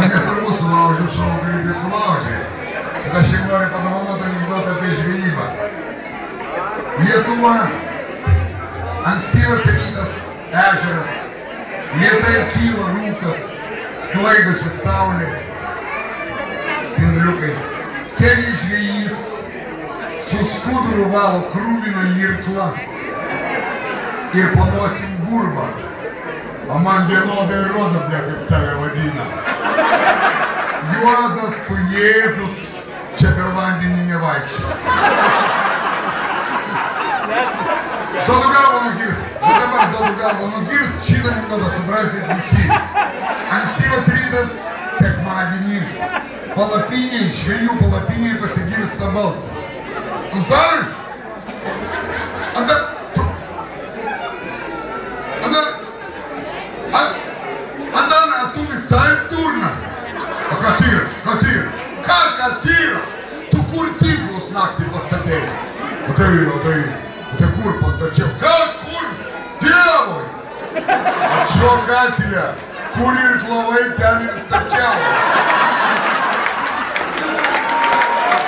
Nesvarbu sulaužiau šauklį, tai sulaužiai. Bet aš šiek noriu padovanoti anekdotą apie žvejybą. Lietuva, ankstyvas rytas, ežeras, lėtai kyla rūkas, sklaidosi saulė, spinduliukai. Sėdi žvejys, su skuduru valo krūviną irklą ir panosim burba. O man vienodai rodo, ble, kaip tave vadina. Juozas, tu Jėzus, čia per vandenį nevaikščias. Duodu galvą nugirst. Bet dabar duodu galvą nugirst, šitą anekdotą suprasit visi. Ankstyvas rytas, sekmadienį, palapiniai, žvejų palapiniai pasigirsta balsas. Antanai? Antanai, a tu visai durna? O kas yra? Kas yra? Kas yra? Tu kur tinklus naktį pastatėjai? O tai kur pastačiau? Kas kur? Dievoj! Atšok asilę, kur ir klavai, ten ir stačiau.